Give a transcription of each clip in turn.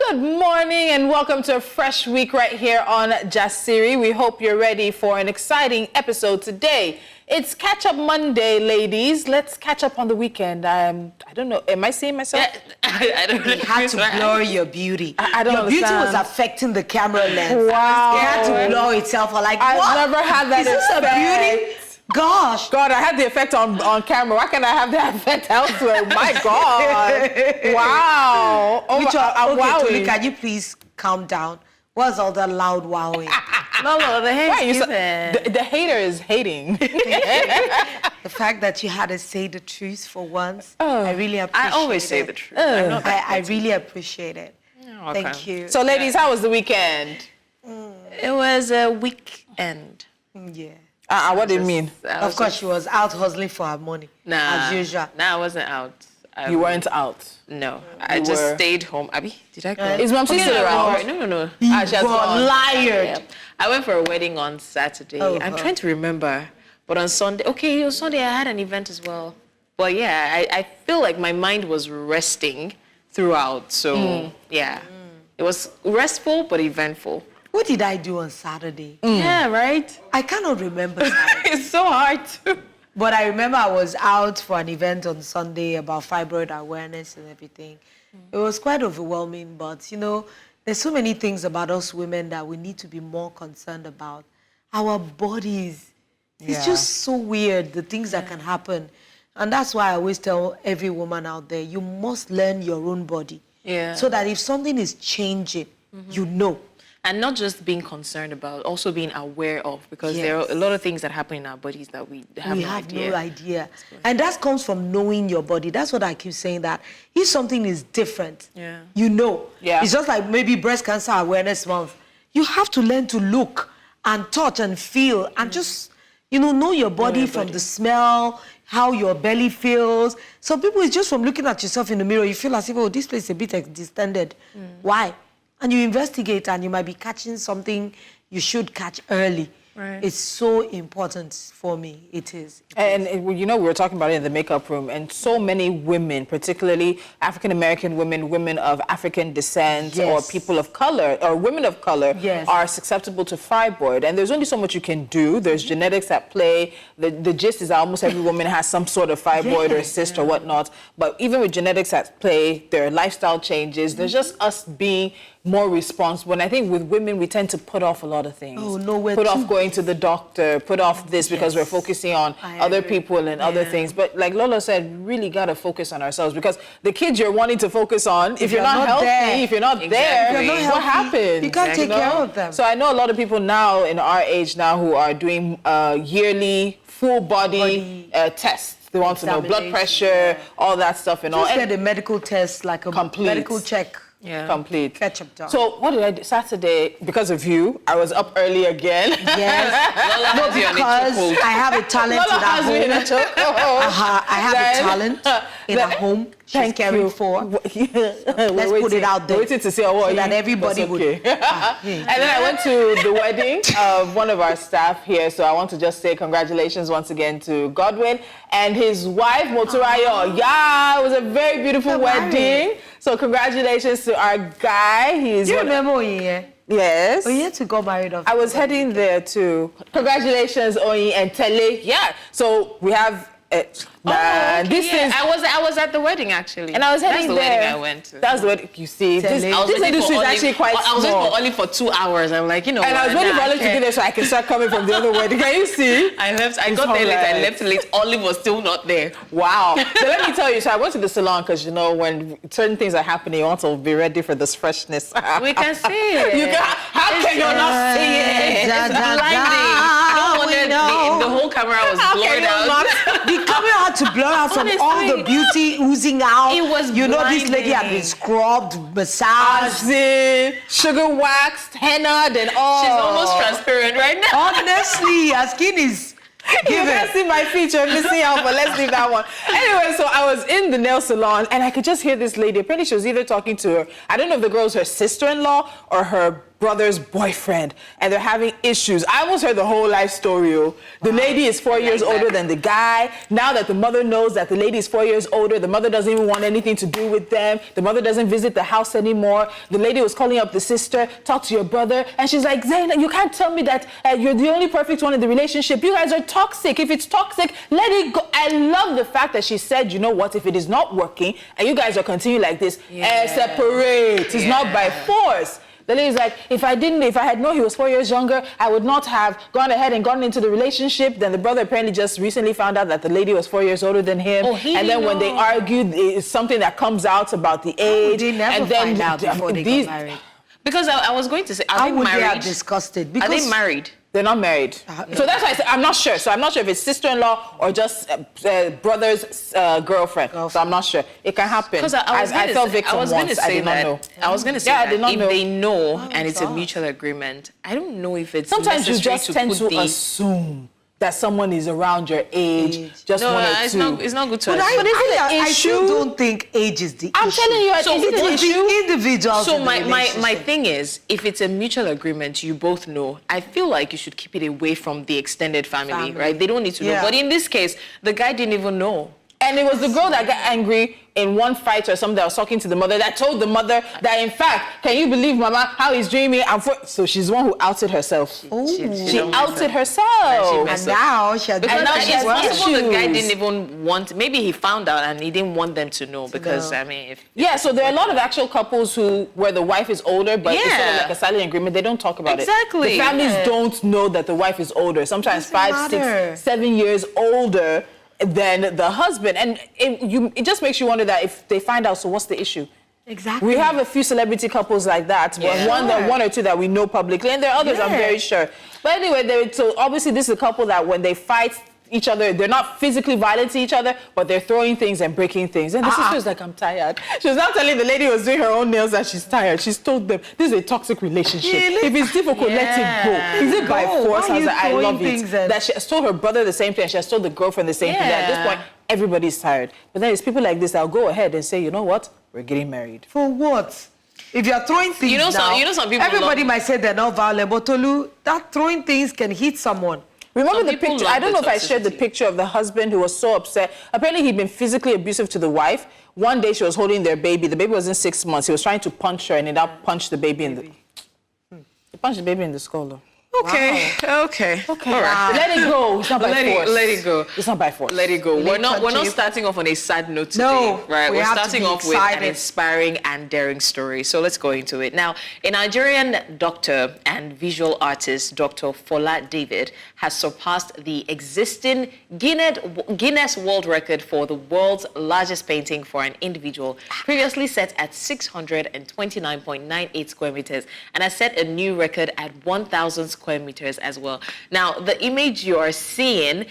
Good morning and welcome to a fresh week right here on Jasiri. We hope you're ready for an exciting episode today. It's Catch Up Monday, ladies. Let's catch up on the weekend. I don't know. Am I seeing myself? Yeah, I don't know. You had to blur your beauty. I don't Your beauty understand. was affecting the camera lens. Wow. It had to blur itself. I'm like, I've what? never had that Is this effect. a beauty? Gosh. God, I had the effect on camera. Why can't I have that effect elsewhere? My God. Wow. Oh, Which one? I'm Okay, wowing. Tony, can you please calm down? What's all that loud wowing? No, the hair's Why, given. the hater is hating. The fact that you had to say the truth for once, I really appreciate it. I always say the truth. I really appreciate it. Okay. Thank you. So, ladies, how was the weekend? It was a weekend. Yeah. What do you mean? Of course, she was out hustling for her money, as usual. Nah, I wasn't out. You weren't out. No, I You just were- stayed home. Abby, did I go? Is Mom still around? No. She has gone. Liar. Yeah. I went for a wedding on Saturday. I'm trying to remember. But on Sunday, it was Sunday, I had an event as well. But yeah, I feel like my mind was resting throughout. So, yeah. It was restful, but eventful. What did I do on Saturday? Yeah, right? I cannot remember Saturday. It's so hard to. But I remember I was out for an event on Sunday about fibroid awareness and everything. It was quite overwhelming, but you know, there's so many things about us women that we need to be more concerned about. Our bodies. It's just so weird, the things that can happen. And that's why I always tell every woman out there, you must learn your own body. Yeah. So that if something is changing, you know. And not just being concerned about, also being aware of, because there are a lot of things that happen in our bodies that we have No idea. And that comes from knowing your body. That's what I keep saying, that if something is different, you know. Yeah. It's just like maybe breast cancer awareness month. You have to learn to look and touch and feel and just, know your body from the smell, how your belly feels. Some people, it's just from looking at yourself in the mirror, you feel as if, this place is a bit distended. Why? And you investigate and you might be catching something you should catch early. Right. It's so important for me. It is. And we were talking about it in the makeup room, and so many women, particularly African-American women, women of African descent, or people of color, or women of color, are susceptible to fibroid. And there's only so much you can do. There's genetics at play. The gist is that almost every woman has some sort of fibroid or cyst or whatnot. But even with genetics at play, there are lifestyle changes. There's just us being more responsible. And I think with women, we tend to put off a lot of things. Put off going to the doctor, put off this because we're focusing on other people and other things. But like Lola said, we really got to focus on ourselves, because the kids you're wanting to focus on, if you're not healthy, if you're not there, what happens? You can't take care of them. So I know a lot of people now in our age now who are doing yearly full body tests. They want to know blood pressure, all that stuff and all. Just get a medical test, like a medical check. Complete. Catch up done. So what did I do? Saturday, because of you, I was up early again. Yes. No, because I have a talent Lola in at has me in a home. chokehold. I have a talent in at home. She's caring for. Let's put it out there. Waiting to see what so that everybody would. And then I went to the wedding of one of our staff here. So I want to just say congratulations once again to Godwin and his wife, Motorayo. Yeah, it was a very beautiful wedding. So congratulations to our guy. Do you remember Oye? Yes. Oye to got married off. I was heading there too. Congratulations, Oye and Tele. Yeah. So we have. I was at the wedding actually. And I was heading That's the there. wedding I went to. That's the wedding. You see, this industry is actually quite small. I was waiting for only for 2 hours. I'm like, And I was waiting for Olive to get there so I can start coming from the other wedding. Can you see? I got there late. I left late. Olive was still not there. Wow. So let me tell you. So I went to the salon because when certain things are happening, you want to be ready for this freshness. We can see it. How can you not see it? It's blinding. The whole camera was blurred out. The camera had to blur out from all the beauty oozing out. It was this lady had been scrubbed, massaged, sugar waxed, henna, and all. She's almost transparent right now. Honestly, her skin is You can see my feature, missing out, but let's leave that one. Anyway, so I was in the nail salon and I could just hear this lady. Apparently she was either talking to her, I don't know if the girl was her sister-in-law or her brother's boyfriend, and they're having issues. I almost heard the whole life story. The lady is 4 years older than the guy. Now that the mother knows that the lady is 4 years older, the mother doesn't even want anything to do with them. The mother doesn't visit the house anymore. The lady was calling up the sister, talk to your brother, and she's like, Zaina, you can't tell me that you're the only perfect one in the relationship. You guys are toxic. If it's toxic, let it go. I love the fact that she said, you know what, if it is not working and you guys are continuing like this, separate. It's not by force. The lady's like, if I had known he was 4 years younger, I would not have gone ahead and gone into the relationship. Then the brother apparently just recently found out that the lady was 4 years older than him. And then when they argued, it's something that comes out about the age. They never find out before they got married. Because I was going to say, are they married? They have discussed it? Are they married? They're not married. So that's why I said, I'm not sure. So I'm not sure if it's sister-in-law or just brother's girlfriend. So I'm not sure. It can happen. Because I fell victim once. I did not know. I was going to say that if they know and it's a mutual agreement, I don't know if it's sometimes you just tend to assume that someone is around your age, just wanted to. It's not good to assume. But I still don't think age is the issue. I'm telling you, it's an issue. Individuals. So my thing is, if it's a mutual agreement, you both know, I feel like you should keep it away from the extended family. Right? They don't need to know. But in this case, the guy didn't even know. And it was the girl that got angry in one fight or something that was talking to the mother that told the mother that, in fact, can you believe, Mama, how he's dreaming? So she's the one who outed herself. She outed herself. And now she has the guy didn't even want, maybe he found out and he didn't want them to know because, I mean... so there are a lot of actual couples where the wife is older, but it's sort of like a silent agreement. They don't talk about it. The families don't know that the wife is older. Sometimes 5, 6, 7 years older than the husband, and it just makes you wonder that if they find out, so what's the issue? Exactly. We have a few celebrity couples like that, one or two that we know publicly, and there are others I'm very sure. But anyway, so obviously this is a couple that when they fight each other, they're not physically violent to each other, but they're throwing things and breaking things. And the sister was like, I'm tired. She was not telling the lady who was doing her own nails that she's tired. She's told them, this is a toxic relationship. If it's difficult, let it go. Is it by force? I was like, I love it. That she has told her brother the same thing, and she has told the girlfriend the same thing. At this point, everybody's tired. But then it's people like this that'll go ahead and say, you know what? We're getting married. For what? If you're throwing things some people everybody might say they're not violent, but Tolu, that throwing things can hit someone. Remember the picture? I don't know if I shared the picture of the husband who was so upset. Apparently, he'd been physically abusive to the wife. One day, she was holding their baby. The baby was in 6 months. He was trying to punch her, and he now punched the baby in the... He punched the baby in the skull, though. Okay. All right. Let it go. It's not by force. Let it go. It's not by force. Let it go. We're not starting off on a sad note today, right? We're starting off with an inspiring and daring story. So let's go into it. Now, a Nigerian doctor and visual artist, Dr. Fola David, has surpassed the existing Guinness World Record for the world's largest painting for an individual, previously set at 629.98 square meters, and has set a new record at 1,000 square meters as well. Now, the image you are seeing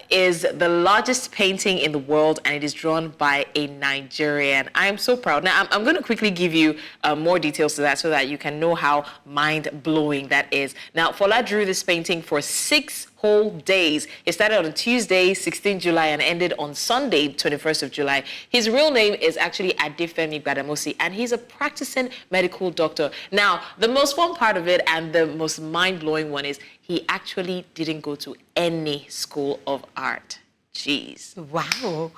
is the largest painting in the world, and it is drawn by a Nigerian. I am so proud. Now, I'm going to quickly give you more details to that so that you can know how mind-blowing that is. Now, Fola drew this painting for 6 whole days. It started on Tuesday, 16 July, and ended on Sunday, 21st of July. His real name is actually Adefemi Gbadamosi, and he's a practicing medical doctor. Now, the most fun part of it and the most mind-blowing one is he actually didn't go to any school of art. Jeez. Wow.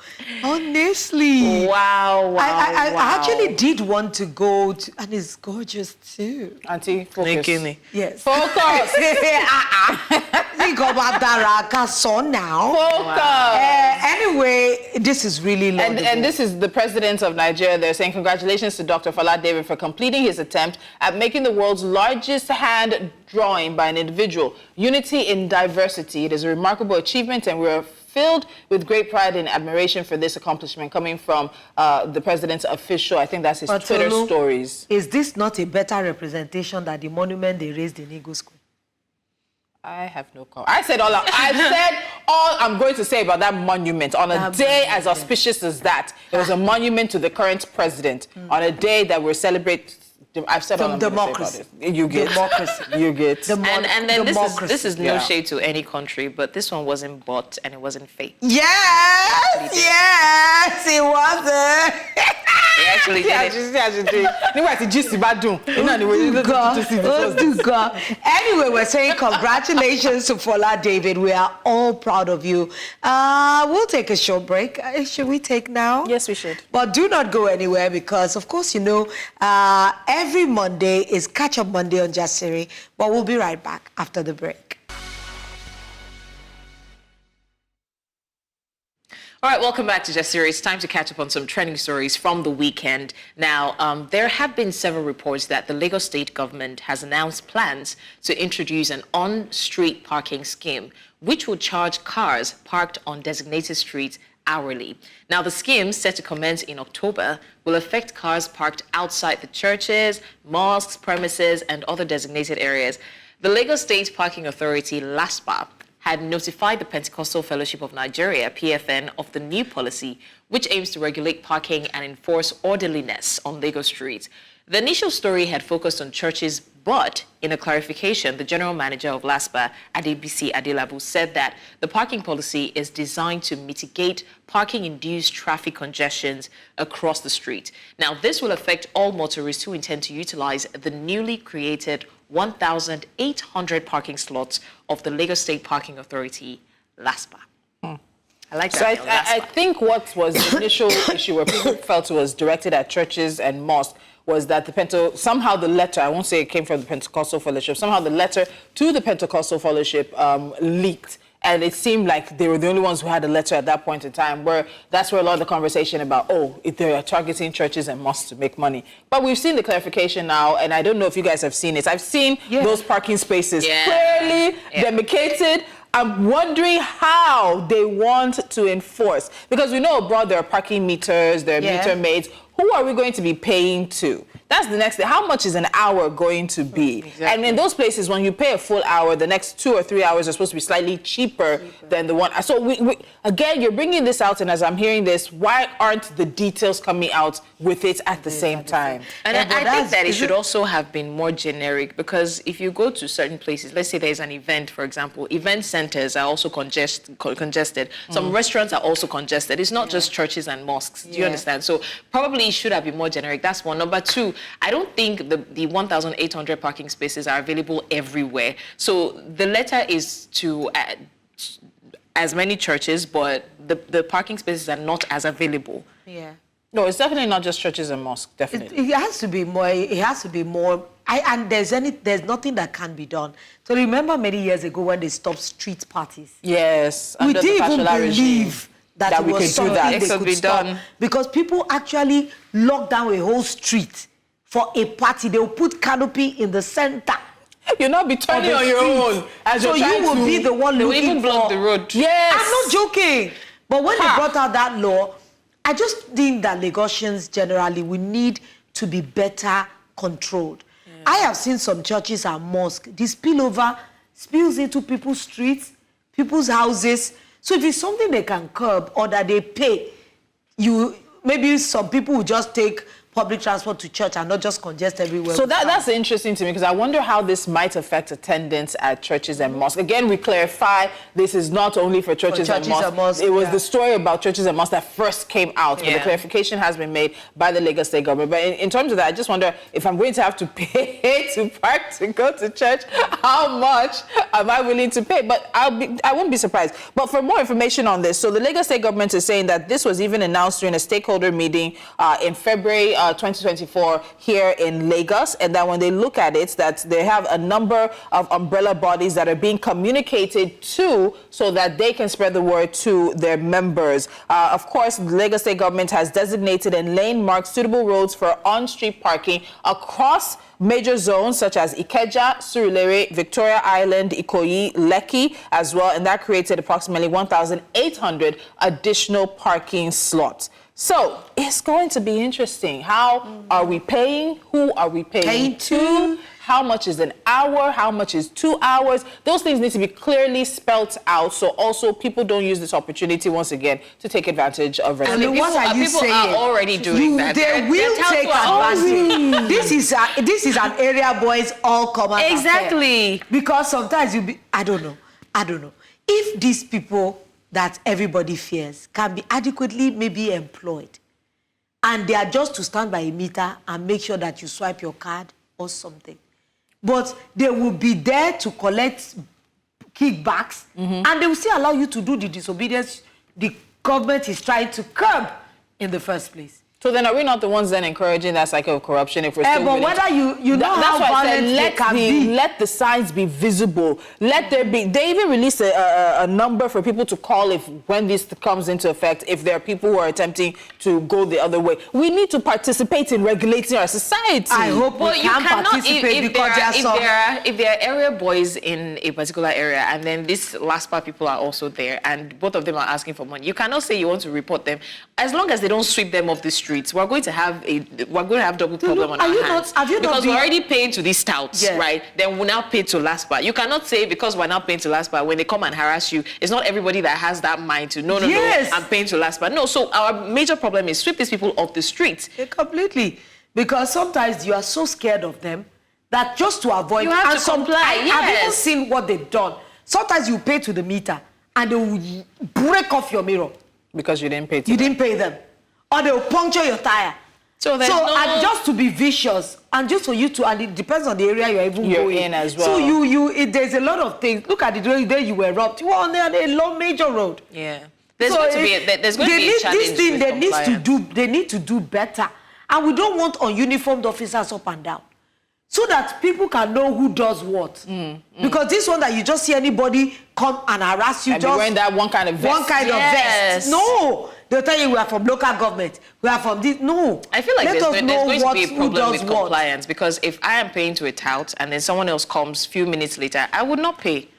Honestly. Wow. I actually did want to go to, and it's gorgeous too. Auntie, focus. Yes. Focus. Think about that son now. Focus. Anyway, this is really laudable. And this is the president of Nigeria. They're saying congratulations to Dr. Fola David for completing his attempt at making the world's largest hand drawing by an individual. Unity in diversity. It is a remarkable achievement, and we're filled with great pride and admiration for this accomplishment coming from the president's official, I think that's his Twitter stories. Is this not a better representation than the monument they raised in Eagle School? I have no comment. I said all I'm going to say about that monument on a day as auspicious as that. It was a monument to the current president on a day that we're celebrating I've said all I'm going to say about it. You get. Democracy. You get. And then this is no shade to any country, but this one wasn't bought and it wasn't fake. Yes, it wasn't. It actually did. Anyway, we're saying congratulations to Fola David. We are all proud of you. We'll take a short break. Should we take now? Yes, we should. But do not go anywhere because, of course, you know, every Monday is Catch Up Monday on Jasiri. But we'll be right back after the break. All right, welcome back to Jasiri. It's time to catch up on some trending stories from the weekend. Now, there have been several reports that the Lagos state government has announced plans to introduce an on-street parking scheme, which will charge cars parked on designated streets hourly. Now, the scheme, set to commence in October, will affect cars parked outside the churches, mosques, premises, and other designated areas. The Lagos State Parking Authority, LASPA, had notified the Pentecostal Fellowship of Nigeria, PFN, of the new policy, which aims to regulate parking and enforce orderliness on Lagos streets. The initial story had focused on churches, but in a clarification, the general manager of LASPA, Adebisi Adelabu, said that the parking policy is designed to mitigate parking-induced traffic congestions across the street. Now, this will affect all motorists who intend to utilize the newly created 1,800 parking slots of the Lagos State Parking Authority, LASPA. I like that. So I think what was the initial issue where people felt it was directed at churches and mosques was that somehow the letter, I won't say it came from the Pentecostal Fellowship, somehow the letter to the Pentecostal Fellowship leaked. And it seemed like they were the only ones who had a letter at that point in time, that's where a lot of the conversation about, if they are targeting churches and mosques to make money. But we've seen the clarification now, and I don't know if you guys have seen it. I've seen those parking spaces clearly demarcated. I'm wondering how they want to enforce. Because we know abroad there are parking meters, there are meter maids. Who are we going to be paying to? That's the next thing. How much is an hour going to be? Exactly. And in those places, when you pay a full hour, the next 2 or 3 hours are supposed to be slightly cheaper than the one. So we again, you're bringing this out, and as I'm hearing this, why aren't the details coming out with it at the same time? And I think that it should also have been more generic, because if you go to certain places, let's say there's an event, for example, event centers are also congested. Some restaurants are also congested. It's not just churches and mosques. Do you understand? So probably it should have been more generic. That's one. Number two, I don't think the 1,800 parking spaces are available everywhere. So the letter is to as many churches, but the parking spaces are not as available. Yeah. No, it's definitely not just churches and mosques, definitely. It has to be more. It has to be more. And there's nothing that can be done. So remember many years ago when they stopped street parties? Yes. We didn't even believe that we could do that. They could stop, because people actually locked down a whole street for a party. They will put canopy in the center. You'll not be turning on your own. So you will be the one looking even block the road. Yes. I'm not joking. But when they brought out that law, I just think that Lagosians generally, we need to be better controlled. Yeah. I have seen some churches and mosques, this spills into people's streets, people's houses. So if it's something they can curb or that they pay, maybe some people will just take public transport to church and not just congest everywhere. So that's interesting to me, because I wonder how this might affect attendance at churches and mosques. Again, we clarify, this is not only for churches and mosques. It was the story about churches and mosques that first came out, but the clarification has been made by the Lagos State government. But in terms of that, I just wonder if I'm going to have to pay to park to go to church, how much am I willing to pay? But I won't be surprised. But for more information on this, so the Lagos State government is saying that this was even announced during a stakeholder meeting in February 2024 here in Lagos, and that when they look at it, that they have a number of umbrella bodies that are being communicated to so that they can spread the word to their members. Of course, the Lagos State government has designated and lane marked suitable roads for on-street parking across major zones such as Ikeja, Surulere, Victoria Island, Ikoyi, Lekki as well, and that created approximately 1,800 additional parking slots. So it's going to be interesting. How are we paying? Who are we paying to? how much is an hour, how much is 2 hours. Those things need to be clearly spelt out, so also people don't use this opportunity once again to take advantage of residents. And what are you people saying? Are already doing that. They will take advantage. This is an area boys all come exactly affair. Because sometimes you be I don't know. If these people that everybody fears can be adequately maybe employed, and they are just to stand by a meter and make sure that you swipe your card or something, but they will be there to collect kickbacks, and they will still allow you to do the disobedience the government is trying to curb in the first place. So then are we not the ones then encouraging that cycle of corruption if we're still but whether you know how violent they can be. Let the signs be visible. Let there be. They even released a number for people to call when this comes into effect, if there are people who are attempting to go the other way. We need to participate in regulating our society. I hope we can participate because if there are area boys in a particular area and then these LASPA people are also there and both of them are asking for money, you cannot say you want to report them. As long as they don't sweep them off the street, we're going to have double problem on our hands. Because we're already paying to these touts, right? Then we're now paying to LASPA. You cannot say because we're now paying to LASPA, when they come and harass you, it's not everybody that has that mind to no, I'm paying to LASPA. No, so our major problem is sweep these people off the streets. Completely. Because sometimes you are so scared of them that just to avoid you have to comply. I've even seen what they've done. Sometimes you pay to the meter and they will break off your mirror. Because you didn't pay to them. You didn't pay them. Or they will puncture your tire. And just to be vicious, and just for you to, and it depends on the area you're going in as well. So there's a lot of things. Look at the day you were robbed. You were on a long major road. Yeah. There's going to be a challenge with compliance. They need to do better. And we don't want ununiformed officers up and down, so that people can know who does what. Because this one that you just see anybody come and harass you, and just wearing that one kind of vest. One kind of vest. No. They'll tell you we are from local government. We are from this. No. I feel like there's going to be a problem with compliance, because if I am paying to a tout and then someone else comes a few minutes later, I would not pay.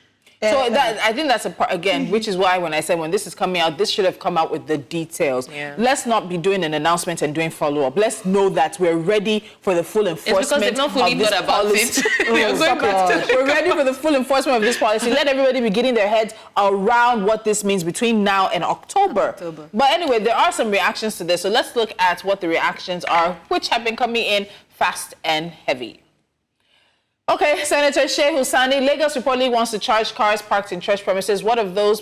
So I think that's a part, again, which is why when I said when this is coming out, this should have come out with the details. Yeah. Let's not be doing an announcement and doing follow-up. Let's know that we're ready for the full enforcement. It's because they've not fully thought about it. We're ready for the full enforcement of this policy. Let everybody be getting their heads around what this means between now and October. But anyway, there are some reactions to this. So let's look at what the reactions are, which have been coming in fast and heavy. Okay, Senator Shea Hussaini, Lagos reportedly wants to charge cars parked in church premises. What of those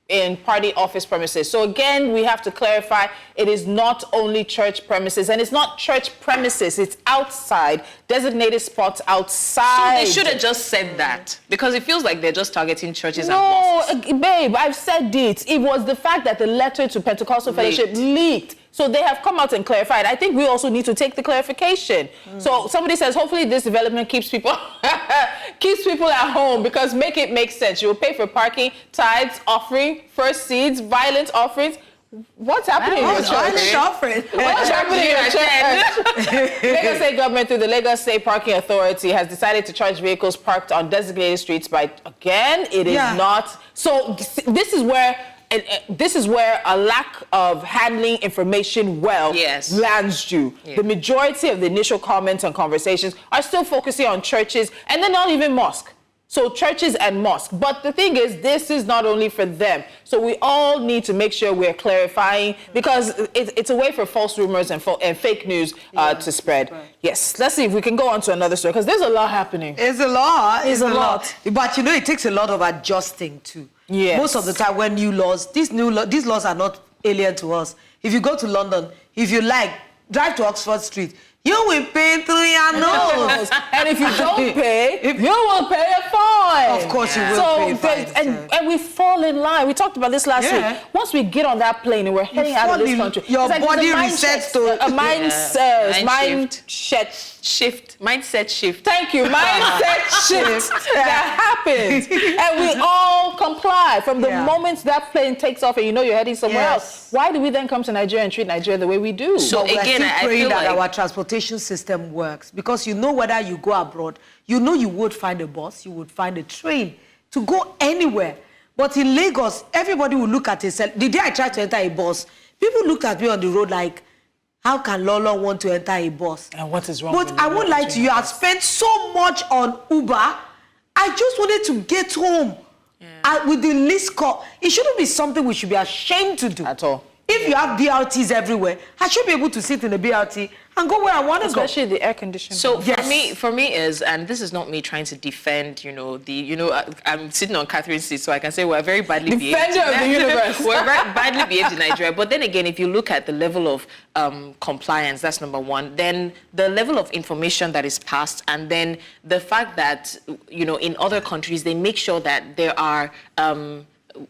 in party office premises? So again, we have to clarify, it is not only church premises, and it's not church premises, it's outside, designated spots outside. So they should have just said that, because it feels like they're just targeting churches and mosques. No, babe, I've said it. It was the fact that the letter to Pentecostal Fellowship leaked. So they have come out and clarified. I think we also need to take the clarification. So somebody says, hopefully this development keeps people at home, because make it make sense. You'll pay for parking, tithes, offering, first seeds, violent offerings. What's happening in your church? What's happening in your church? Lagos State government, through the Lagos State Parking Authority, has decided to charge vehicles parked on designated streets by, again, it is not. So this is where a lack of handling information lands you. The majority of the initial comments and conversations are still focusing on churches, and then not even mosque. So churches and mosques. But the thing is, this is not only for them. So we all need to make sure we're clarifying, because it's a way for false rumors and fake news to spread. Yes, let's see if we can go on to another story, because there's a lot happening. It's a lot. It's a lot. But you know, it takes a lot of adjusting too. Yes. Most of the time when these laws are not alien to us. If you go to London, if you drive to Oxford Street, you will pay through your nose. And if you don't pay, you will pay a fine. Of course you will pay a fine. And we fall in line. We talked about this last week. Once we get on that plane and we're heading out of this country, your body resets to a mindset shift. Thank you. Mindset shift that happens. And we all comply from the moment that plane takes off and you know you're heading somewhere else. Why do we then come to Nigeria and treat Nigeria the way we do? So again, I feel that our transportation system works, because you know whether you go abroad, you know you would find a bus, you would find a train to go anywhere. But in Lagos, everybody will look at itself. The day I tried to enter a bus, people looked at me on the road like, how can Lolo want to enter a bus? And what is wrong but with I won't lie to you, I've spent so much on Uber. I just wanted to get home with the least cost. It shouldn't be something we should be ashamed to do. At all. If you have BRTs everywhere, I should be able to sit in a BRT and go where I want to go. Especially the air conditioning. So for me is, and this is not me trying to defend, I'm sitting on Catherine's seat, so I can say we're very badly behaved. Defender of the universe. We're very badly behaved in Nigeria. But then again, if you look at the level of compliance, that's number one. Then the level of information that is passed, and then the fact that, in other countries, they make sure that there are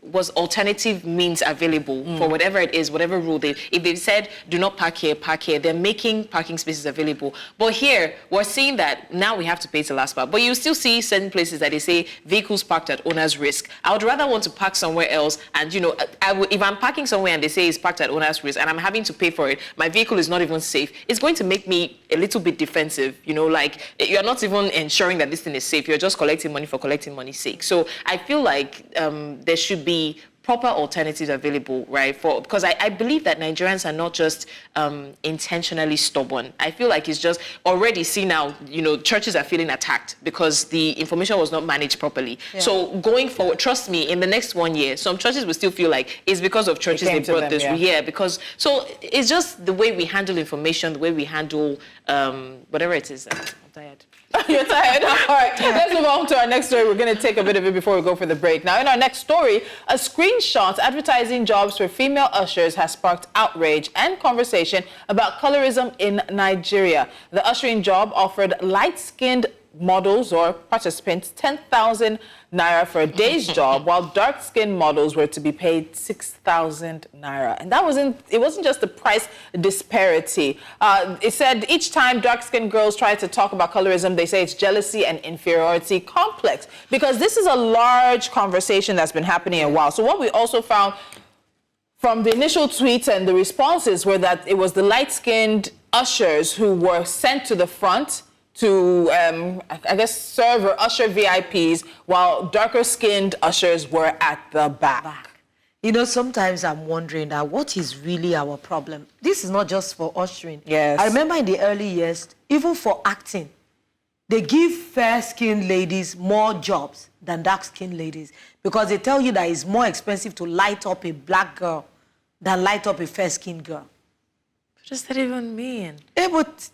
was alternative means available for whatever it is, whatever rule if they've said do not park here, they're making parking spaces available. But here we're seeing that now we have to pay to LASPA, but you still see certain places that they say vehicles parked at owner's risk. I would rather want to park somewhere else, and if I'm parking somewhere and they say it's parked at owner's risk and I'm having to pay for it, my vehicle is not even safe, it's going to make me a little bit defensive, like you're not even ensuring that this thing is safe, you're just collecting money for collecting money's sake. So I feel like there should be proper alternatives available, right? Because I believe that Nigerians are not just intentionally stubborn. I feel like it's just already seen now, churches are feeling attacked because the information was not managed properly. Yeah. So going forward, trust me, in the next 1 year, some churches will still feel like it's because of churches they brought this. Yeah, because, so it's just the way we handle information, the way we handle whatever it is. I'm tired. You're tired? All right, let's move on to our next story. We're going to take a bit of it before we go for the break. Now, in our next story, a screenshot advertising jobs for female ushers has sparked outrage and conversation about colorism in Nigeria. The ushering job offered light-skinned models or participants 10,000 naira for a day's job, while dark-skinned models were to be paid 6,000 naira. And it wasn't just the price disparity. It said each time dark-skinned girls try to talk about colorism, they say it's jealousy and inferiority complex, because this is a large conversation that's been happening a while. So what we also found from the initial tweets and the responses were that it was the light-skinned ushers who were sent to the front to, I guess, serve or usher VIPs, while darker-skinned ushers were at the back. Sometimes I'm wondering that what is really our problem? This is not just for ushering. Yes. I remember in the early years, even for acting, they give fair-skinned ladies more jobs than dark-skinned ladies because they tell you that it's more expensive to light up a black girl than light up a fair-skinned girl. What does that even mean? Yeah, but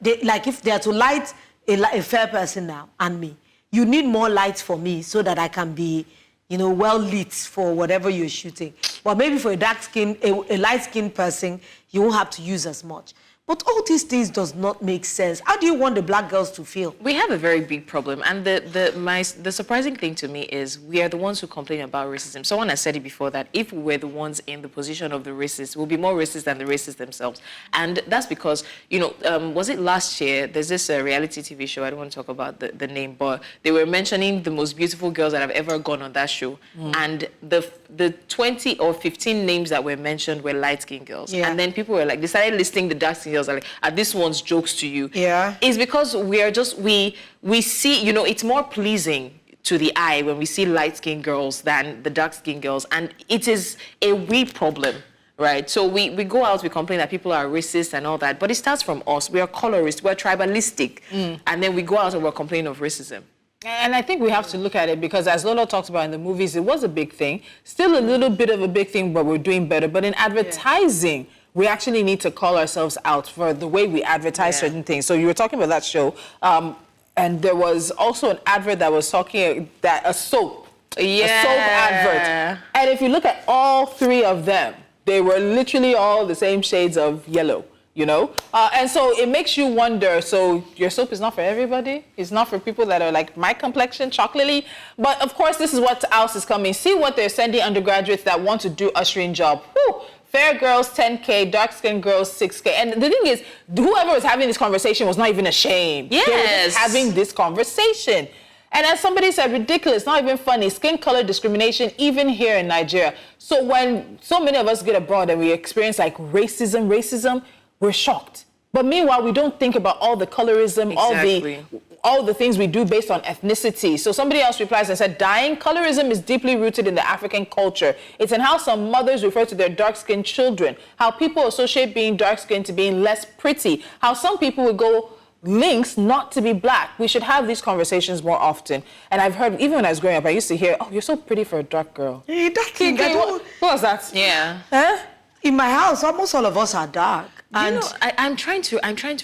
if they are to light a fair person now and me, you need more lights for me so that I can be, well lit for whatever you're shooting. But maybe for a light-skinned person, you won't have to use as much. But all these things does not make sense. How do you want the black girls to feel? We have a very big problem, and the surprising thing to me is we are the ones who complain about racism. Someone has said it before that if we were the ones in the position of the racists, we'll be more racist than the racists themselves. And that's because, was it last year? There's this reality TV show, I don't want to talk about the name, but they were mentioning the most beautiful girls that have ever gone on that show. And the 20 or 15 names that were mentioned were light-skinned girls. Yeah. And then people were like, they started listing the dark-skinned girls, like, are this one's jokes to you? Yeah. It's because we are just, we see, it's more pleasing to the eye when we see light-skinned girls than the dark-skinned girls. And it is a we problem, right? So we go out, we complain that people are racist and all that, but it starts from us. We are colorist, we're tribalistic. And then we go out and we're complaining of racism. And I think we have to look at it because, as Lolo talked about in the movies, it was a big thing. Still a little bit of a big thing, but we're doing better. But in advertising, we actually need to call ourselves out for the way we advertise certain things. So you were talking about that show, and there was also an advert that was talking that a soap advert. And if you look at all three of them, they were literally all the same shades of yellow. And so it makes you wonder, so your soap is not for everybody? It's not for people that are like my complexion, chocolatey? But of course, this is what else is coming. See what they're sending undergraduates that want to do ushering job. Whew. Fair girls, 10K, dark-skinned girls, 6K. And the thing is, whoever was having this conversation was not even ashamed. Yes. They were just having this conversation. And as somebody said, ridiculous, not even funny, skin color discrimination, even here in Nigeria. So when so many of us get abroad and we experience like racism, we're shocked. But meanwhile, we don't think about all the colorism, all the things we do based on ethnicity. So somebody else replies and said, dyeing, colorism is deeply rooted in the African culture. It's in how some mothers refer to their dark-skinned children, how people associate being dark-skinned to being less pretty, how some people would go links not to be black. We should have these conversations more often. And I've heard, even when I was growing up, I used to hear, oh, you're so pretty for a dark girl. Hey, what was that? Yeah. Huh? In my house, almost all of us are dark. And I'm trying to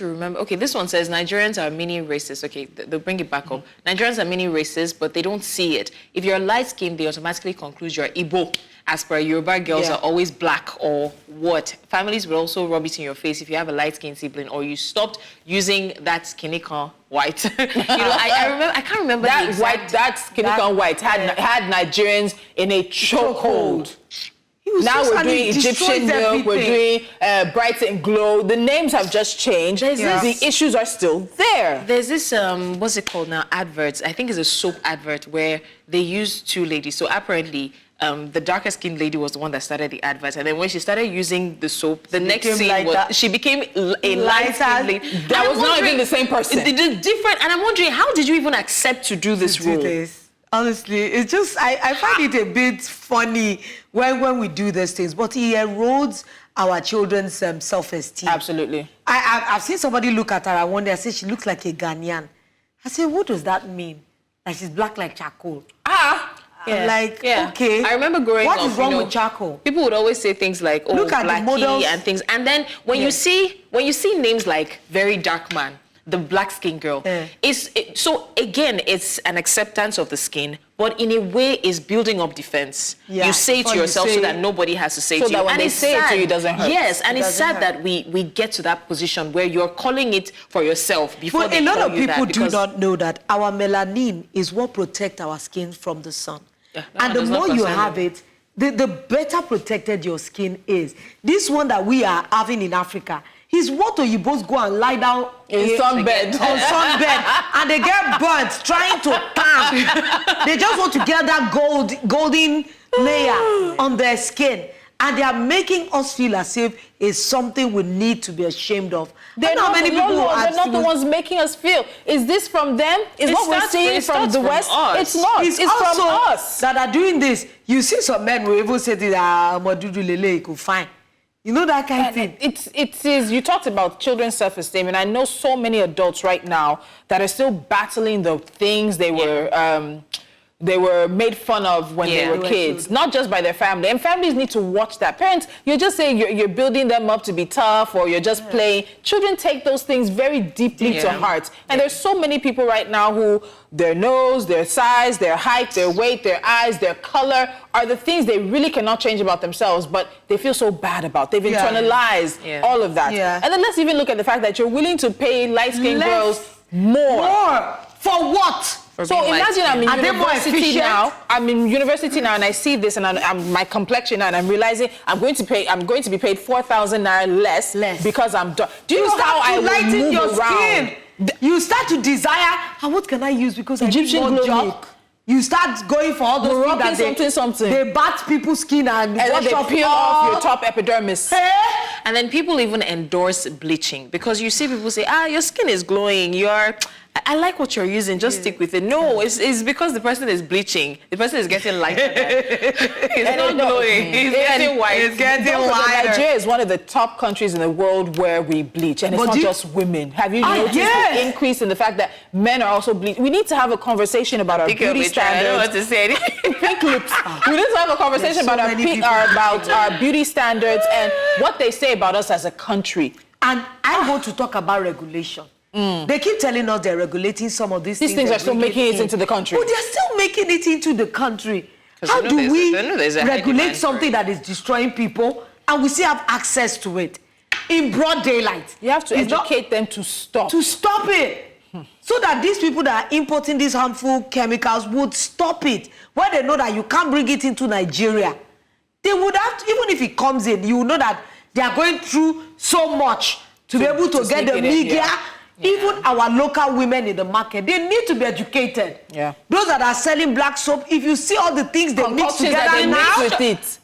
remember. Okay, this one says Nigerians are mini racist. Okay, they'll bring it back up. Nigerians are mini racist, but they don't see it. If you're light-skinned, they automatically conclude you're Igbo. As per Yoruba girls are always black or what. Families will also rub it in your face if you have a light-skinned sibling or you stopped using that skinny-con white. You know, I can't remember that the exact... white. That skinny-con white had Nigerians in a chokehold. Now we're doing Egyptian milk, we're doing Bright and Glow. The names have just changed. The issues are still there. There's this, what's it called now, adverts. I think it's a soap advert where they use two ladies. So apparently, the darker skinned lady was the one that started the advert. And then when she started using the soap, the next scene was, she became a lighter lady. That was not even the same person. It's different. And I'm wondering, how did you even accept to do this role? Honestly, it's just, I find it a bit funny when we do these things, but it erodes our children's self-esteem. Absolutely. I've seen somebody look at her and one day I said, she looks like a Ghanaian. I said, what does that mean? Like she's black like charcoal. Yeah. Like, okay. I remember growing up, what is wrong with charcoal? People would always say things like, oh, look at the models and things. And then when you see names like very dark man, the black skin girl, so again, it's an acceptance of the skin, but in a way is building up defense. You say it to yourself so that nobody has to say it to you. So that when they say it to you, it doesn't hurt. Yes, and it's sad that we get to that position where you're calling it for yourself before they call you that. A lot of people do not know that our melanin is what protects our skin from the sun. And the more you have it, the better protected your skin is. This one that we are having in Africa is what you both go and lie down in sunbed. On sunbed, and they get burnt trying to tan. They just want to get that golden layer on their skin. And they are making us feel as if it's something we need to be ashamed of. They're not the ones making us feel. Is this from them? Is what we're seeing from the West? It's not. It's from us. That are doing this. You see some men who even say that, fine. You know that kind of thing? It is, you talked about children's self-esteem, and I know so many adults right now that are still battling the things they were made fun of when they were kids, not just by their family. And families need to watch that. Parents, you're just saying you're building them up to be tough, or you're just playing. Children take those things very deeply to heart. And there's so many people right now who their nose, their size, their height, their weight, their eyes, their color are the things they really cannot change about themselves, but they feel so bad about. They've internalized all of that. And then let's even look at the fact that you're willing to pay light-skinned girls more. For what? So imagine I'm in university now. I'm in university now, and I see this, and I'm my complexion now, and I'm realizing I'm going to be paid 4,000 naira less because I'm done. Do you know how I will move your around? Skin. You start to desire. And what can I use? Because Egyptian glow job. You start going for all those things that they bat people's skin and then they peel off your top epidermis. And then people even endorse bleaching because you see people say, your skin is glowing. I like what you're using, just stick with it. No, it's because the person is bleaching. The person is getting lighter. It's not glowing. It's getting white. It's getting lighter. Nigeria is one of the top countries in the world where we bleach, and it's not just women. Have you noticed the increase in the fact that men are also bleaching? We need to have a conversation about our beauty standards. I don't know what to say. Pink lips. We need to have a conversation about our beauty standards and what they say about us as a country. And I want to talk about regulation. They keep telling us they're regulating some of these things. These things are still making it into the country. But they're still making it into the country. How do we regulate something that is destroying people and we still have access to it in broad daylight? You have to educate them to stop. To stop it. So that these people that are importing these harmful chemicals would stop it. When they know that you can't bring it into Nigeria, they would have to, even if it comes in, you know that they are going through so much to be able to get the media. Even our local women in the market, they need to be educated. Those that are selling black soap, if you see all the things they mix together now, with it.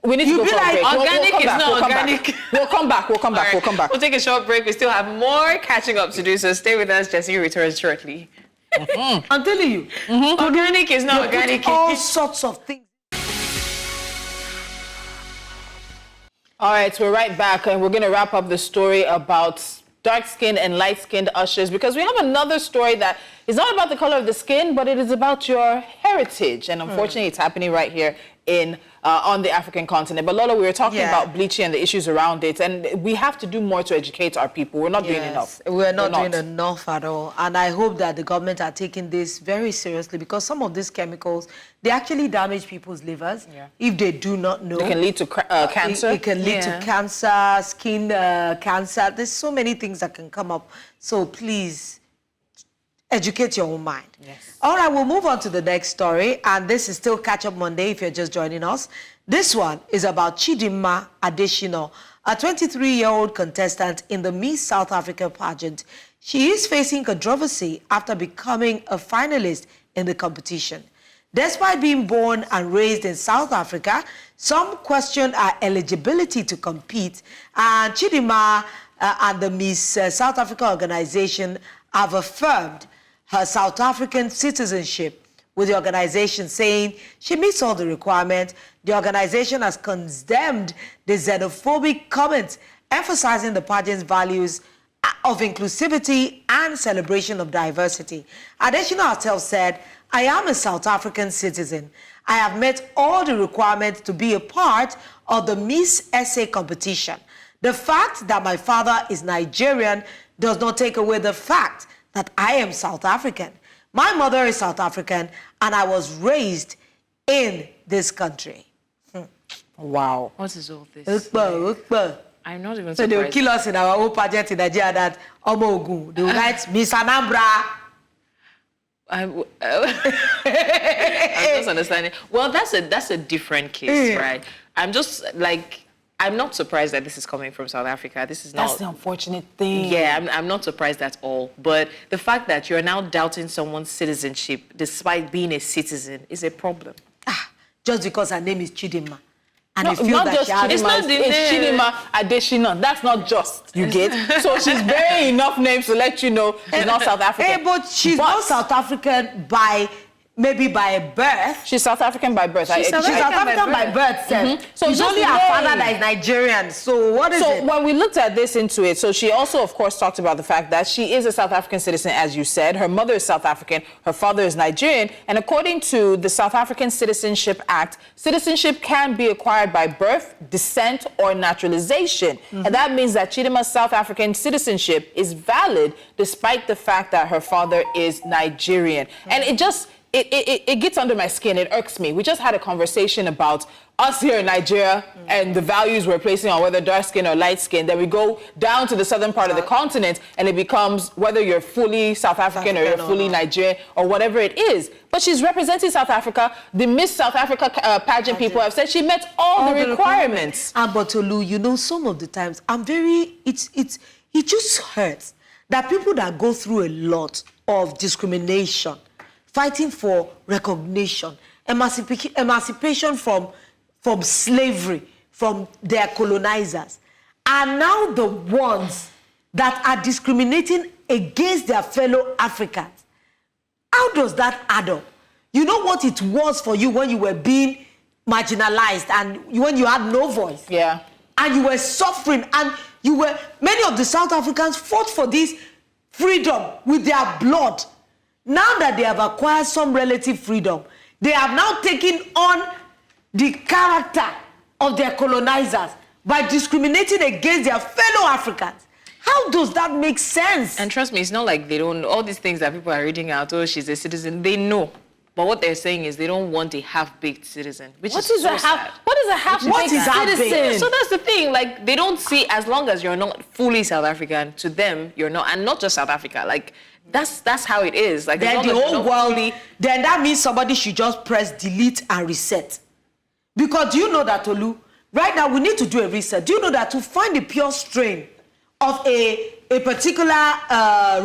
We need to go for a break. Organic is not organic. We'll come back. We'll come back. We'll take a short break. We still have more catching up to do, so stay with us. Jasiri returns shortly. I'm telling you. Organic is not organic. All sorts of things. All right, so we're right back, and we're going to wrap up the story about dark-skinned and light-skinned ushers, because we have another story that is not about the color of the skin, but it is about your heritage. And unfortunately, it's happening right here in on the African continent. But Lola, we were talking about bleaching and the issues around it, and we have to do more to educate our people. We're not doing enough. We're not doing enough at all. And I hope that the government are taking this very seriously, because some of these chemicals, they actually damage people's livers if they do not know. It can lead to cancer. It can lead to cancer, skin cancer. There's so many things that can come up. So please, educate your own mind. Yes. All right, we'll move on to the next story. And this is still Catch Up Monday if you're just joining us. This one is about Chidinma Adeshino, a 23-year-old contestant in the Miss South Africa pageant. She is facing controversy after becoming a finalist in the competition. Despite being born and raised in South Africa, some question her eligibility to compete. And Chidinma and the Miss South Africa organization have affirmed her South African citizenship, with the organization saying she meets all the requirements. The organization has condemned the xenophobic comments, emphasizing the pageant's values of inclusivity and celebration of diversity. Adeshino herself said, "I am a South African citizen. I have met all the requirements to be a part of the Miss SA competition. The fact that my father is Nigerian does not take away the fact that I am South African. My mother is South African, and I was raised in this country." Wow. What is all this? I'm not even surprised. So they will kill us in our own pageant in Nigeria that Omogun, they will write Miss Anambra. I'm just understanding. Well, that's a different case, right? I'm just like, I'm not surprised that this is coming from South Africa. This is not. That's the unfortunate thing. Yeah, I'm not surprised at all. But the fact that you're now doubting someone's citizenship despite being a citizen is a problem. Just because her name is Chidinma. And No, I feel not that just she has... Chidinma, It's not the it's name. Chidinma Adeshino. That's not just, you get? So she's bearing enough names to let you know she's not South African. but she's not South African by... maybe by birth. She's South African by birth. She's South African by birth, So it's only her father that is Nigerian. So what is it? So when we looked at this into it, so she also, of course, talked about the fact that she is a South African citizen, as you said. Her mother is South African. Her father is Nigerian. And according to the South African Citizenship Act, citizenship can be acquired by birth, descent, or naturalization. And that means that Chidinma's South African citizenship is valid despite the fact that her father is Nigerian. And it just... It gets under my skin. It irks me. We just had a conversation about us here in Nigeria and the values we're placing on whether dark skin or light skin. Then we go down to the southern part of the continent and it becomes whether you're fully South African or you're fully Nigerian or whatever it is. But she's representing South Africa. The Miss South Africa pageant people have said she met all the requirements. But Olu, you know, some of the times it just hurts that people that go through a lot of discrimination, fighting for recognition, emancipation from slavery, from their colonizers, are now the ones that are discriminating against their fellow Africans. How does that add up? You know what it was for you when you were being marginalized and when you had no voice? Yeah. And you were suffering, and many of the South Africans fought for this freedom with their blood. Now that they have acquired some relative freedom, they have now taken on the character of their colonizers by discriminating against their fellow Africans. How does that make sense? And trust me, it's not like they don't, all these things that people are reading out, oh, she's a citizen, they know. But what they're saying is they don't want a half-baked citizen, which is so sad. What is a half-baked citizen? So that's the thing, like, they don't see, as long as you're not fully South African, to them, you're not, and not just South Africa, like, that's how it is. Like, then the whole world, then that means somebody should just press delete and reset. Because do you know that, Olu, right now we need to do a reset. Do you know that to find the pure strain of a particular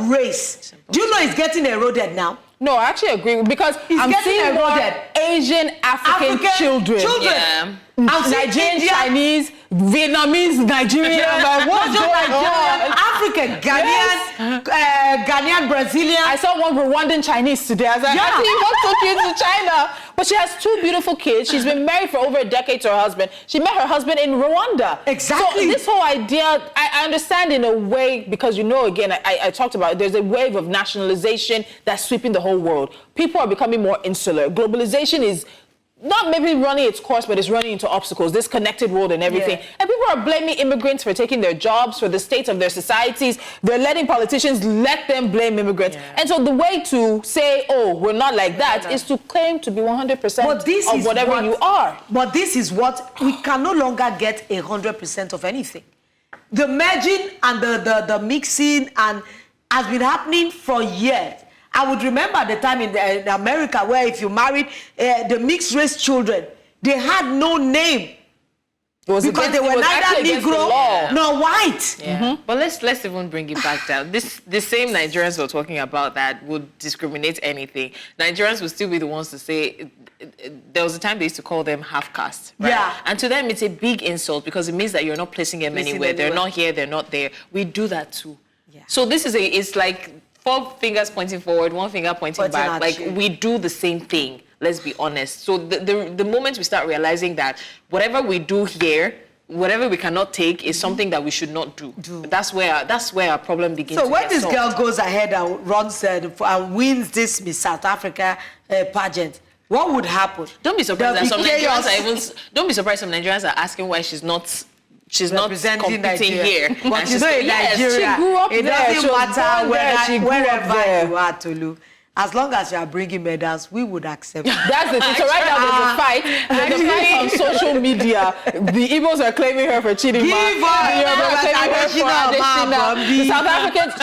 race, do you know it's getting eroded now? No, I actually agree because I'm seeing more Asian African children. Yeah. Nigerian, India, Chinese, Vietnamese, Nigerian. I'm like, what's going on? African, Ghanaian, Ghanaian, Brazilian. I saw one Rwandan Chinese today. I was like, Auntie, what took you to China? But she has 2 beautiful kids. She's been married for over a decade to her husband. She met her husband in Rwanda. Exactly. So this whole idea, I understand in a way, because again, I talked about it, there's a wave of nationalization that's sweeping the whole world. People are becoming more insular. Globalization is not maybe running its course, but it's running into obstacles, this connected world and everything. Yeah. And people are blaming immigrants for taking their jobs, for the state of their societies. They're letting politicians let them blame immigrants. Yeah. And so the way to say, oh, we're not like that, is to claim to be 100% of whatever you are. But this is what, we can no longer get 100% of anything. The merging and the mixing and has been happening for years. I would remember the time in America where if you married the mixed race children, they had no name. Because they were neither Negro nor white. Yeah. But let's even bring it back down. The same Nigerians were talking about that would discriminate anything. Nigerians would still be the ones to say, there was a time they used to call them half-caste. Right? Yeah. And to them, it's a big insult because it means that you're not placing them anywhere. They're not here, they're not there. We do that too. Yeah. So this is it's like 4 fingers pointing forward, 1 finger pointing back. Like, we do the same thing, let's be honest. So the moment we start realizing that whatever we do here, whatever we cannot take is something that we should not do. That's where our problem begins. So when this girl goes ahead and runs and wins this Miss South Africa pageant, what would happen? Don't be surprised that some Nigerians are asking why she's not competing Nigeria here. But you know, in Nigeria, she grew up it there. doesn't matter wherever you are, Tolu. As long as you are bringing medals, we would accept it. That's the thing. So right now there's a fight. There's a fight on social media. The Igbos are claiming her for cheating. The Yoruba claiming her for Adesina. The South Africans,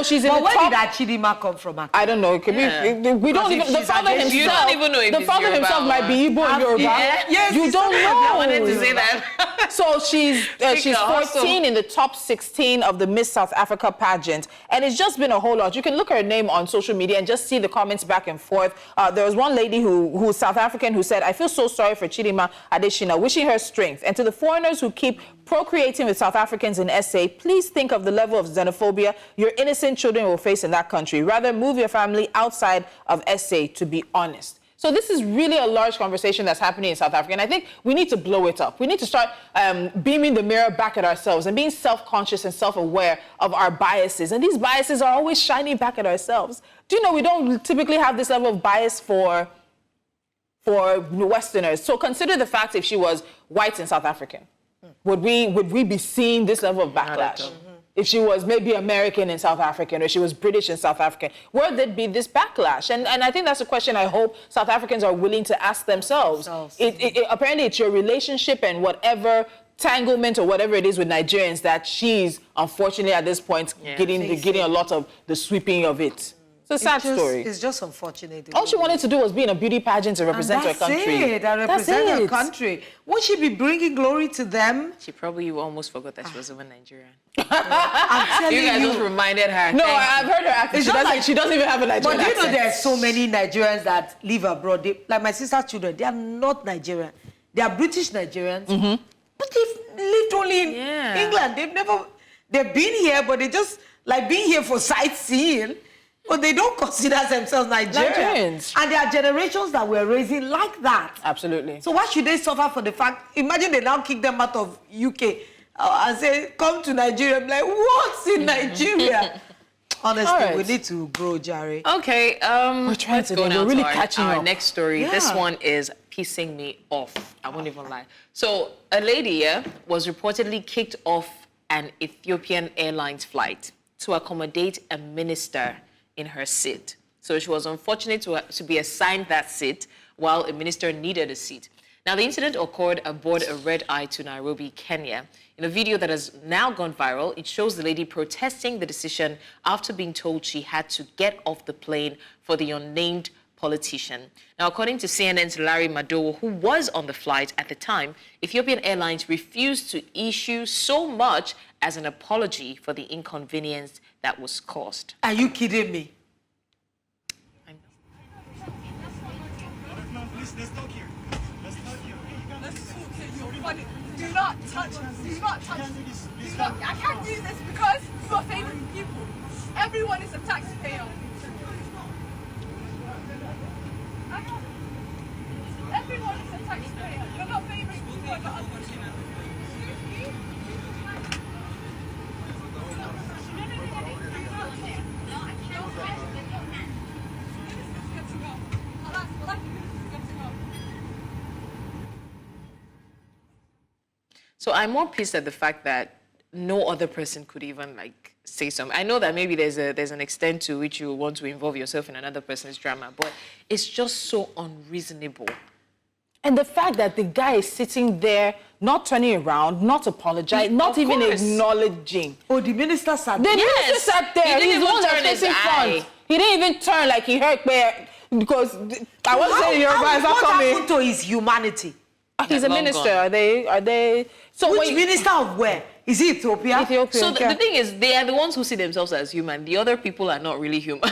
she's in the top. But where did that Chidima come from? I don't know. We don't even. The father himself. You don't even know if the father himself might be Igbo and Yoruba. Yes, you don't know. I wanted to say that. So she's 14 in the top 16 of the Miss South Africa pageant, and it's just been a whole lot. You can look at her name on social media and just see the comments back and forth. There was one lady who's South African who said, "I feel so sorry for Chidima Adesina, wishing her strength. And to the foreigners who keep procreating with South Africans in SA, please think of the level of xenophobia your innocent children will face in that country. Rather, move your family outside of SA, to be honest." So this is really a large conversation that's happening in South Africa, and I think we need to blow it up. We need to start beaming the mirror back at ourselves and being self-conscious and self-aware of our biases. And these biases are always shining back at ourselves. Do you know we don't typically have this level of bias for Westerners? So consider the fact if she was white and South African. Would we be seeing this level of backlash? If she was maybe American and South African, or she was British and South African, where there'd be this backlash? And I think that's a question I hope South Africans are willing to ask themselves. Apparently it's your relationship and whatever tanglement or whatever it is with Nigerians that she's, unfortunately at this point, getting a lot of the sweeping of it. It's a sad story. It's just unfortunate. All she wanted to do was be in a beauty pageant to represent her country. Represent her country. Won't she be bringing glory to them? She probably almost forgot that she was even Nigerian. I'm telling you. You guys just reminded her. No, I've heard her act. She doesn't even have a Nigerian accent. But you know there are so many Nigerians that live abroad. Like my sister's children, they are not Nigerian. They are British Nigerians. But they've lived only in England. They've been here, but they just like being here for sightseeing. But they don't consider themselves Nigerians. And there are generations that we're raising like that. Absolutely. So why should they suffer for the fact, imagine they now kick them out of UK and say, come to Nigeria. I'm like, what's in Nigeria? Honestly, we need to grow, Jare. Okay, we're trying to go now. We're really catching our up. next story. Yeah. This one is pissing me off. I won't even lie. So a lady was reportedly kicked off an Ethiopian Airlines flight to accommodate a minister in her seat. So she was unfortunate to be assigned that seat while a minister needed a seat. Now, the incident occurred aboard a red-eye to Nairobi, Kenya. In a video that has now gone viral, it shows the lady protesting the decision after being told she had to get off the plane for the unnamed politician. Now, according to CNN's Larry Madowo, who was on the flight at the time, Ethiopian Airlines refused to issue so much as an apology for the inconvenience that was caused. Are you kidding me? funny. Do not touch. Do not touch. I can't do this because you're favoring people. Everyone is a taxpayer. Everyone is a taxpayer. You're not favoring people. You're not So I'm more pissed at the fact that no other person could even like say something. I know that maybe there's an extent to which you want to involve yourself in another person's drama, but it's just so unreasonable. And the fact that the guy is sitting there, not turning around, not apologizing, not even acknowledging. Oh, the minister sat there. The minister sat there. He's the one that's facing front. He didn't even turn like he heard where, because I wasn't saying Yoruba is not coming. What happened to his humanity? He's a minister. Are they? So which minister of where? Is he Ethiopia? Ethiopia. So the thing is, they are the ones who see themselves as human. The other people are not really human.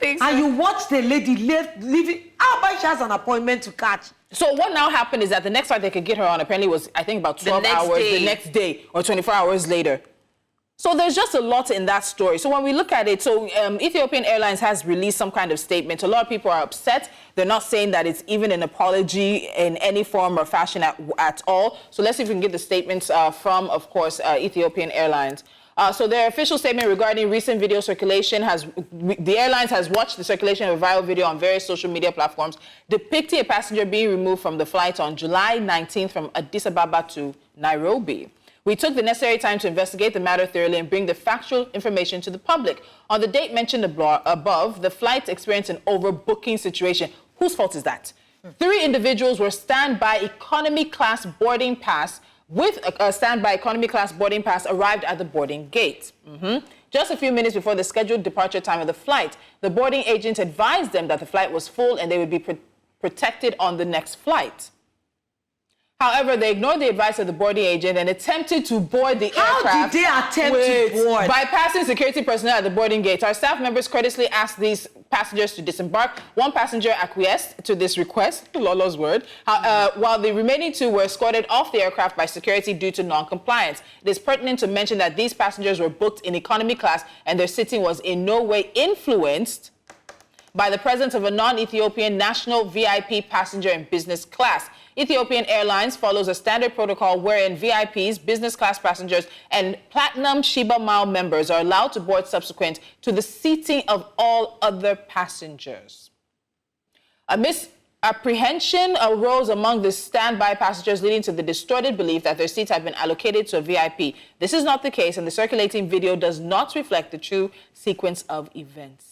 And you watch the lady leaving. How about she has an appointment to catch? So what now happened is that the next flight they could get her on apparently was, I think, about 12 hours the next day or 24 hours later. So there's just a lot in that story. So when we look at it, so Ethiopian Airlines has released some kind of statement. A lot of people are upset. They're not saying that it's even an apology in any form or fashion at all. So let's see if we can get the statements from, of course, Ethiopian Airlines. So their official statement regarding recent video circulation the airlines has watched the circulation of a viral video on various social media platforms depicting a passenger being removed from the flight on July 19th from Addis Ababa to Nairobi. We took the necessary time to investigate the matter thoroughly and bring the factual information to the public. On the date mentioned above, the flight experienced an overbooking situation. Whose fault is that? 3 individuals were standby economy class boarding pass arrived at the boarding gate. Just a few minutes before the scheduled departure time of the flight, the boarding agent advised them that the flight was full and they would be protected on the next flight. However, they ignored the advice of the boarding agent and attempted to board the aircraft. How did they attempt to board? Bypassing security personnel at the boarding gate. Our staff members courteously asked these passengers to disembark. One passenger acquiesced to this request, Lolo's word, while the remaining 2 were escorted off the aircraft by security due to non-compliance. It is pertinent to mention that these passengers were booked in economy class and their sitting was in no way influenced by the presence of a non-Ethiopian national VIP passenger in business class. Ethiopian Airlines follows a standard protocol wherein VIPs, business class passengers, and Platinum Sheba Mile members are allowed to board subsequent to the seating of all other passengers. A misapprehension arose among the standby passengers, leading to the distorted belief that their seats have been allocated to a VIP. This is not the case, and the circulating video does not reflect the true sequence of events.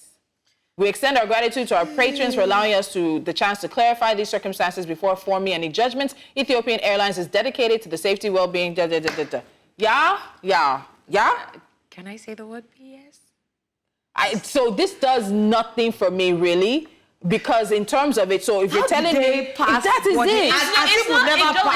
We extend our gratitude to our patrons for allowing us the chance to clarify these circumstances before forming any judgments. Ethiopian Airlines is dedicated to the safety, well-being, Yeah? Can I say the word PS? So this does nothing for me, really, because in terms of it, so if you're telling me, that is it.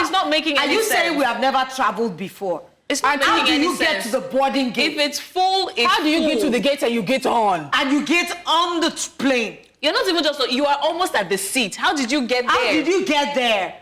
It's not making any sense. Are you saying we have never traveled before? It's not how making do any you get to the boarding gate? If it's full, it's how do you get to the gate and you get on? And you get on the plane. You're not even just, you are almost at the seat. How did you get there? How did you get there?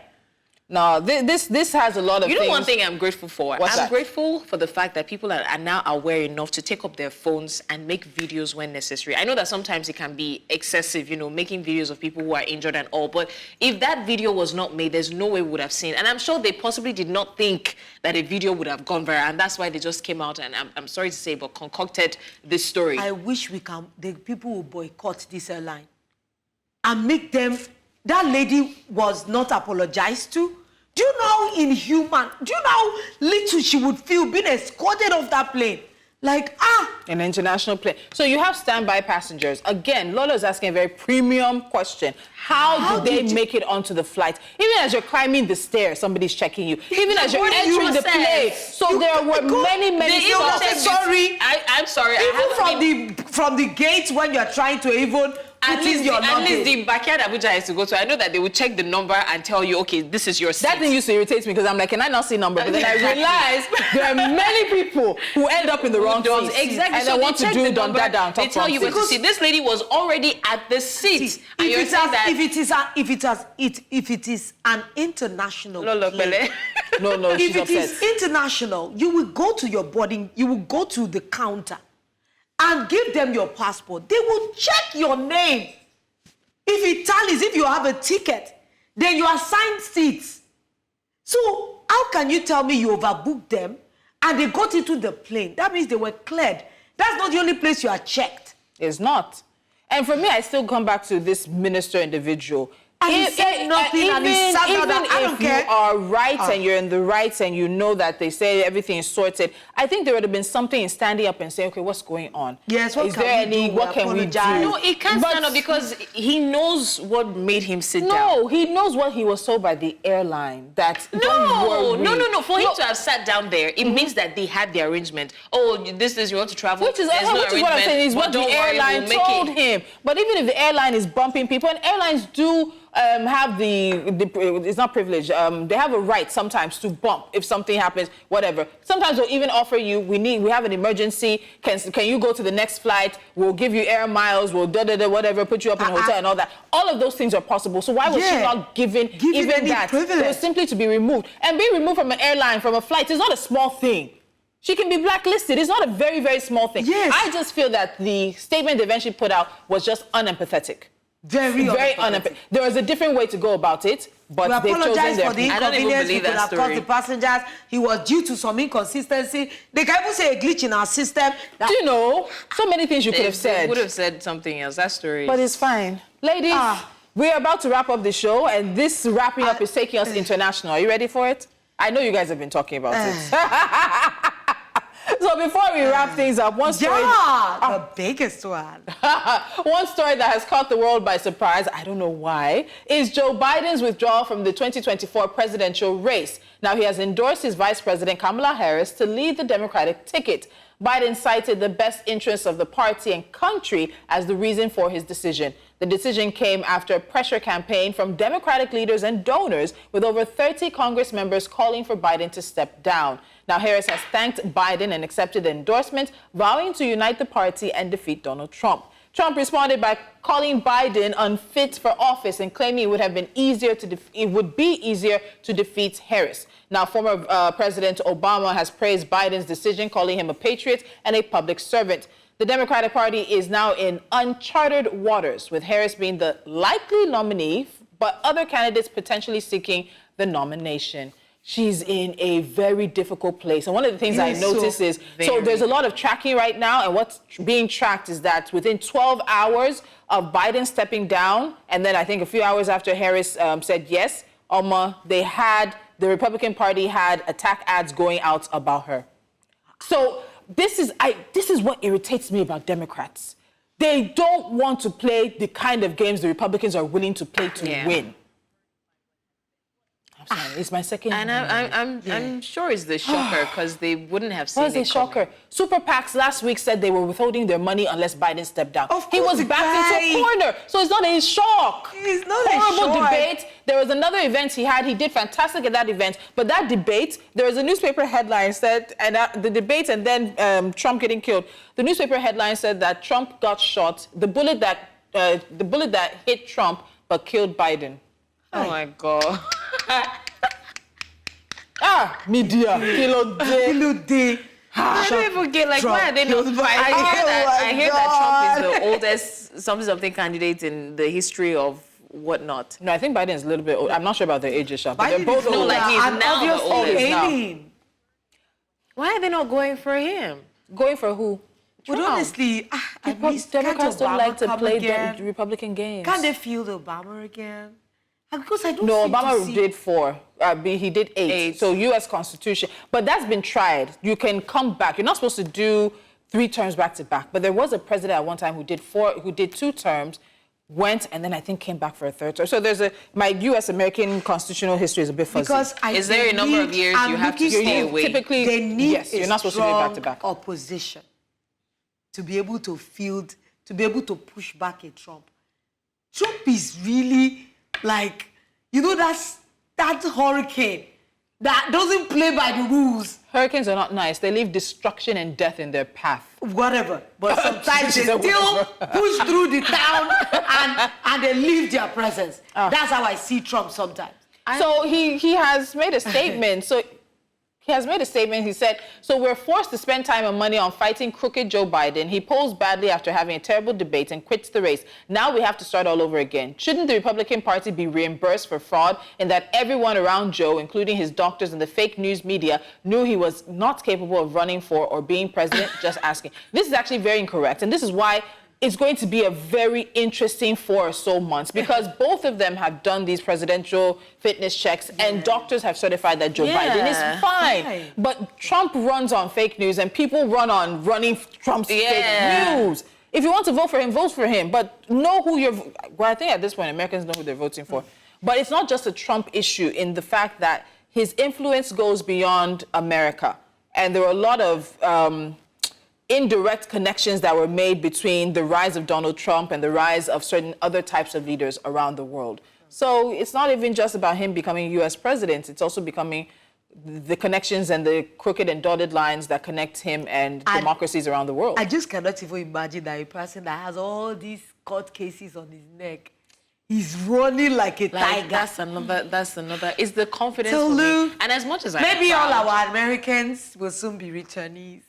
No, this has a lot of things. You know one thing I'm grateful for? I'm grateful for the fact that people are now aware enough to take up their phones and make videos when necessary. I know that sometimes it can be excessive, making videos of people who are injured and all, but if that video was not made, there's no way we would have seen. And I'm sure they possibly did not think that a video would have gone viral, and that's why they just came out and I'm sorry to say, but concocted this story. I wish the people will boycott this airline and make them. That lady was not apologized to. Do you know how inhuman, do you know how little she would feel being escorted off that plane? Like, An international plane. So you have standby passengers. Again, Lolo is asking a very premium question. How do they make it onto the flight? Even as you're climbing the stairs, somebody's checking you. Even as you're entering the plane. So there were many sorry. I'm sorry. Even from the gate when you're trying to even at least the backyard Abuja I used to go to, I know that they would check the number and tell you, okay, this is your seat. That thing used to irritate me because I'm like, can I not see number? But then I realized there are many people who end up in the wrong seats. Exactly. And so they want to do down. They tell you where to sit. This lady was already at the seat. And you're saying that if it is an international plane, no, if she's it upset. is international, you will go to your boarding, you will go to the counter and give them your passport. They will check your name. If it tallies, if you have a ticket, then you assign seats. So how can you tell me you overbooked them and they got into the plane? That means they were cleared. That's not the only place you are checked. It's not. And for me, I still come back to this minister individual. And he said nothing, and he sat down. I don't care. If you are right and you're in the rights and you know that they say everything is sorted, I think there would have been something in standing up and saying, okay, what's going on? Yes, what can we do? No, he can't stand up because he knows what made him sit down. No, he knows what he was told by the airline, that don't worry. No. For him to have sat down there, it means that they had the arrangement. Oh, this is, you want to travel? Which is what I'm saying, is what the airline told him. But even if the airline is bumping people, and airlines do have it's not privilege, they have a right sometimes to bump if something happens, whatever. Sometimes they'll even offer you, we have an emergency, can you go to the next flight, we'll give you air miles, we'll whatever, put you up in a hotel and all that. All of those things are possible. So why was she not given even that? Privilege. It was simply to be removed. And being removed from an airline, from a flight, is not a small thing. She can be blacklisted. It's not a very, very small thing. Yes. I just feel that the statement they eventually put out was just unempathetic. Very unempathetic. There was a different way to go about it, but they apologize for the I don't even inconvenience. believe We could that have story. caused the passengers. He was due to some inconsistency. They can even say a glitch in our system. Do you know, so many things you could have said. They would have said something else. That story. But it's fine. Ladies, we're about to wrap up the show, and this wrapping up is taking us international. Are you ready for it? I know you guys have been talking about it. So before we wrap things up, one story... the biggest one. One story that has caught the world by surprise, I don't know why, is Joe Biden's withdrawal from the 2024 presidential race. Now, he has endorsed his Vice President Kamala Harris to lead the Democratic ticket. Biden cited the best interests of the party and country as the reason for his decision. The decision came after a pressure campaign from Democratic leaders and donors, with over 30 Congress members calling for Biden to step down. Now, Harris has thanked Biden and accepted the endorsement, vowing to unite the party and defeat Donald Trump. Trump responded by calling Biden unfit for office and claiming it would be easier to defeat Harris. Now, former President Obama has praised Biden's decision, calling him a patriot and a public servant. The Democratic Party is now in uncharted waters, with Harris being the likely nominee, but other candidates potentially seeking the nomination. She's in a very difficult place. And one of the things I noticed is, so there's a lot of tracking right now, and what's being tracked is that within 12 hours of Biden stepping down, and then I think a few hours after Harris said yes, the Republican Party had attack ads going out about her. So this is what irritates me about Democrats. They don't want to play the kind of games the Republicans are willing to play to win. I'm sorry, it's my second. And I'm sure it's the shocker, because they wouldn't have seen it. What's the shocker? Super PACs last week said they were withholding their money unless Biden stepped down. Of course, he was backed into a corner, so it's not a shock. It's not a horrible shock. Debate. There was another event he had. He did fantastic at that event, but that debate, there was a newspaper headline said, and the debate and then Trump getting killed. The newspaper headline said that Trump got shot. The bullet that hit Trump but killed Biden. Oh my God. Media. Kilo day. I don't even get, like, why are they not? I hear that Trump is the oldest something candidate in the history of whatnot. No, I think Biden is a little bit old. I'm not sure about their ages, but Biden they're both is old. like he's an now the obvious oldest alien. Why are they not going for him? Going for who? But honestly, at least Democrats don't like to play again? the Republican games. Can't they feel Obama again? Because I don't No, seem to Obama see... did 4. He did 8. So U.S. Constitution. But that's been tried. You can come back. You're not supposed to do 3 terms back to back. But there was a president at one time who did 2 terms, went, and then I think came back for a 3rd term. So my U.S. American constitutional history is a bit fuzzy. Because is there a number of years you have to stay away? Typically, they need yes, you're not supposed to do it back to back. Opposition to be able to push back a Trump. Trump is really like, you know, that hurricane that doesn't play by the rules. Hurricanes are not nice. They leave destruction and death in their path. Whatever. But sometimes they still push through the town and they leave their presence. That's how I see Trump sometimes. So he has made a statement. He said, so we're forced to spend time and money on fighting crooked Joe Biden. He polls badly after having a terrible debate and quits the race. Now we have to start all over again. Shouldn't the Republican Party be reimbursed for fraud in that everyone around Joe, including his doctors and the fake news media, knew he was not capable of running for or being president? Just asking. This is actually very incorrect. And this is why it's going to be a very interesting 4 or so months, because both of them have done these presidential fitness checks and doctors have certified that Joe Biden is fine. But Trump runs on fake news and people run on running Trump's fake news. If you want to vote for him, vote for him. But know who you're... Well, I think at this point, Americans know who they're voting for. But it's not just a Trump issue in the fact that his influence goes beyond America. And there are a lot of... indirect connections that were made between the rise of Donald Trump and the rise of certain other types of leaders around the world. So it's not even just about him becoming U.S. president. It's also becoming the connections and the crooked and dotted lines that connect him and democracies around the world. I just cannot even imagine that a person that has all these court cases on his neck, he's running like a tiger. That's another. It's the confidence for me. And as much as maybe all our Americans will soon be returnees.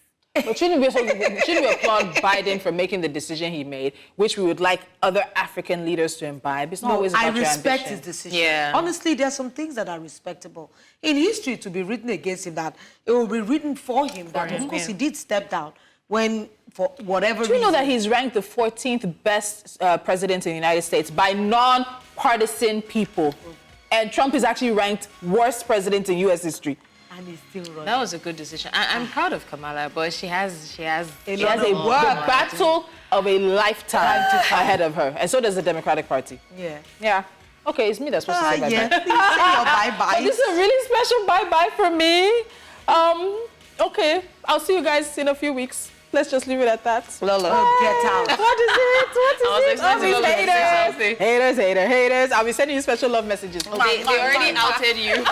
But shouldn't we applaud Biden for making the decision he made, which we would like other African leaders to imbibe? It's not always about your ambition. I respect his decision. Yeah. Honestly, there are some things that are respectable. In history, to be written against him, that it will be written for him, that of course he did step down when, for whatever reason. Do you know that he's ranked the 14th best president in the United States by non-partisan people? And Trump is actually ranked worst president in U.S. history. And he's still running. That was a good decision. I'm proud of Kamala, but she has the battle of a lifetime ahead of her, and so does the Democratic Party. Yeah. Okay, it's me that's supposed to say bye-bye. Please say your bye-bye. This is a really special bye-bye for me. Okay, I'll see you guys in a few weeks. Let's just leave it at that. Lolo, get out. What is it? I was expecting haters. Haters. I'll be sending you special love messages. They already outed you.